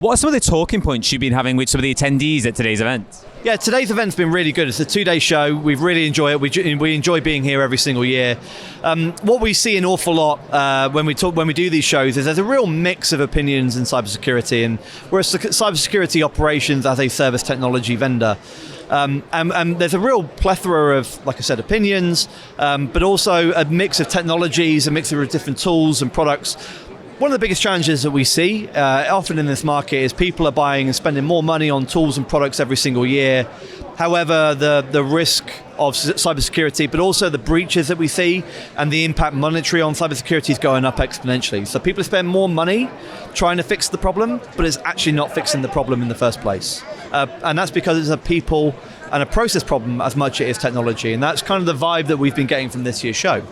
What are some of the talking points you've been having with some of the attendees at today's event? Yeah, today's event's been really good. It's a 2-day show. We've really enjoyed it. We enjoy being here every single year. What we see an awful lot when we do these shows is there's a real mix of opinions in cybersecurity, and we're a cybersecurity operations as a service technology vendor. And there's a real plethora of, like I said, opinions, but also a mix of technologies, a mix of different tools and products. One of the biggest challenges that we see often in this market is people are buying and spending more money on tools and products every single year. However, the risk of cybersecurity, but also the breaches that we see and the impact monetary on cybersecurity is going up exponentially. So people spend more money trying to fix the problem, but it's actually not fixing the problem in the first place. And that's because it's a people and a process problem as much as it is technology. And that's kind of the vibe that we've been getting from this year's show.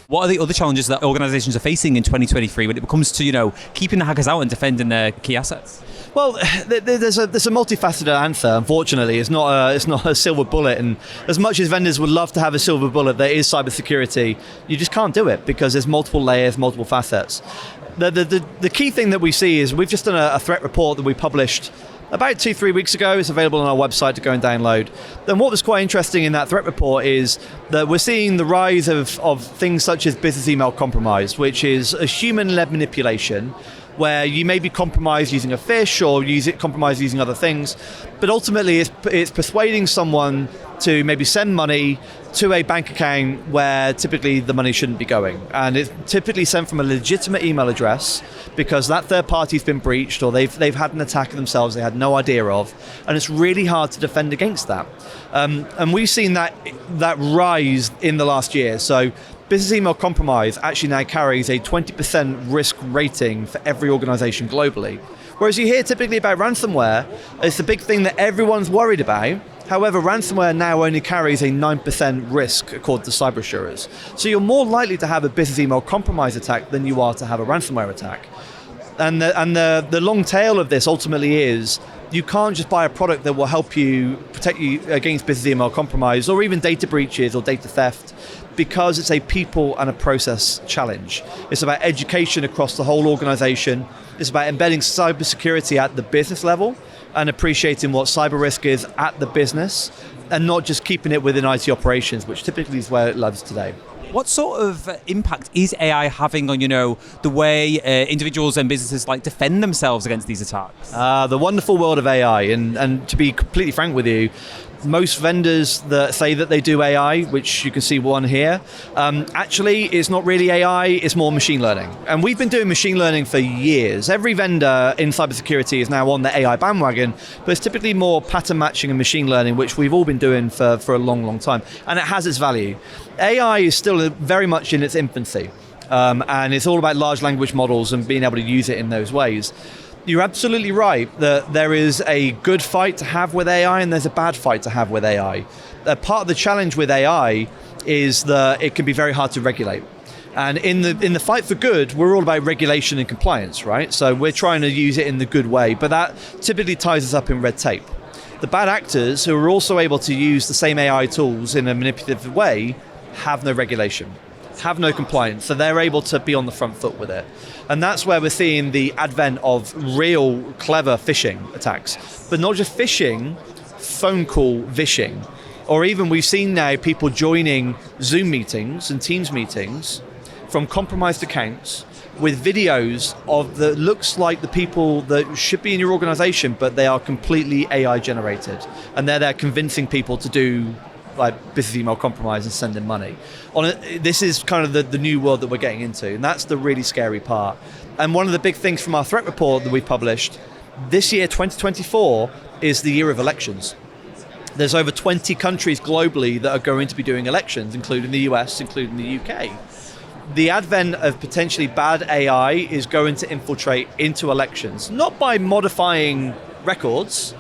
What are the other challenges that organizations are facing in 2023 when it comes to, keeping the hackers out and defending their key assets? Well, there's a multifaceted answer. Unfortunately, it's not a silver bullet. And as much as vendors would love to have a silver bullet that is cybersecurity, you just can't do it because there's multiple layers, multiple facets. The key thing that we see is we've just done a threat report that we published about 2-3 weeks ago. It's available on our website to go and download. Then what was quite interesting in that threat report is that we're seeing the rise of things such as business email compromise, which is a human-led manipulation where you may be compromised using a phish or compromised using other things, but ultimately it's persuading someone to maybe send money to a bank account where typically the money shouldn't be going. And it's typically sent from a legitimate email address because that third party's been breached or they've had an attack themselves they had no idea of. And it's really hard to defend against that. And we've seen that rise in the last year. So business email compromise actually now carries a 20% risk rating for every organization globally. Whereas you hear typically about ransomware, it's the big thing that everyone's worried about. However, ransomware now only carries a 9% risk according to cyber insurers. So you're more likely to have a business email compromise attack than you are to have a ransomware attack. And the long tail of this ultimately is you can't just buy a product that will help you protect you against business email compromise or even data breaches or data theft, because it's a people and a process challenge. It's about education across the whole organization. It's about embedding cybersecurity at the business level and appreciating what cyber risk is at the business and not just keeping it within IT operations, which typically is where it lives today. What sort of impact is AI having on, the way individuals and businesses defend themselves against these attacks? The wonderful world of AI, and to be completely frank with you, most vendors that say that they do AI, which you can see one here, actually it's not really AI, it's more machine learning. And we've been doing machine learning for years. Every vendor in cybersecurity is now on the AI bandwagon, but it's typically more pattern matching and machine learning, which we've all been doing for a long, long time. And it has its value. AI is still very much in its infancy, and it's all about large language models and being able to use it in those ways. You're absolutely right that there is a good fight to have with AI and there's a bad fight to have with AI. Part of the challenge with AI is that it can be very hard to regulate. And in the fight for good, we're all about regulation and compliance, right? So we're trying to use it in the good way, but that typically ties us up in red tape. The bad actors who are also able to use the same AI tools in a manipulative way have no regulation, have no compliance, so they're able to be on the front foot with it. And that's where we're seeing the advent of real clever phishing attacks. But not just phishing, phone call vishing. Or even we've seen now people joining Zoom meetings and Teams meetings from compromised accounts with videos of that looks like the people that should be in your organization, but they are completely AI generated. And they're there convincing people to do business email compromise and sending money. This is kind of the new world that we're getting into, and that's the really scary part. And one of the big things from our threat report that we published, this year, 2024, is the year of elections. There's over 20 countries globally that are going to be doing elections, including the US, including the UK. The advent of potentially bad AI is going to infiltrate into elections, not by modifying records,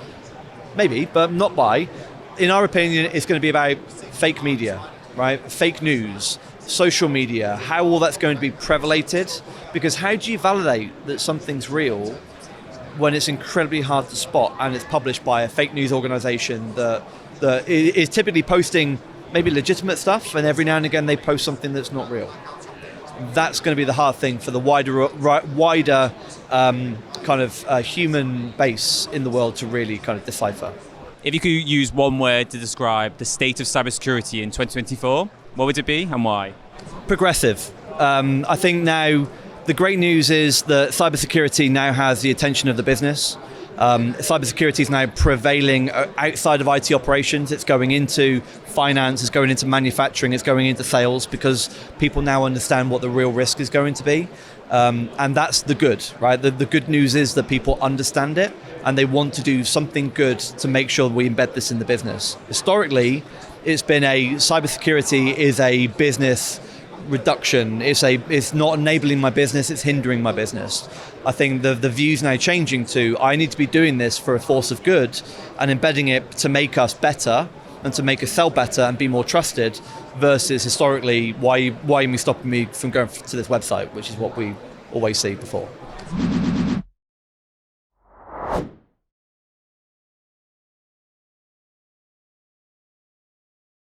maybe, but not by. In our opinion, it's going to be about fake media, right? Fake news, social media, how all that's going to be prevalated. Because how do you validate that something's real when it's incredibly hard to spot and it's published by a fake news organization that is typically posting maybe legitimate stuff, and every now and again they post something that's not real? That's going to be the hard thing for the wider kind of human base in the world to really kind of decipher. If you could use one word to describe the state of cybersecurity in 2024, what would it be and why? Progressive. I think now the great news is that cybersecurity now has the attention of the business. Cybersecurity is now prevailing outside of IT operations. It's going into finance, it's going into manufacturing, it's going into sales, because people now understand what the real risk is going to be. And that's the good, right? The good news is that people understand it and they want to do something good to make sure we embed this in the business. Historically, it's been cybersecurity is a business reduction. It's not enabling my business, it's hindering my business. I think the view's now changing to, I need to be doing this for a force of good and embedding it to make us better and to make us sell better and be more trusted, versus historically, why are you stopping me from going to this website, which is what we always see before.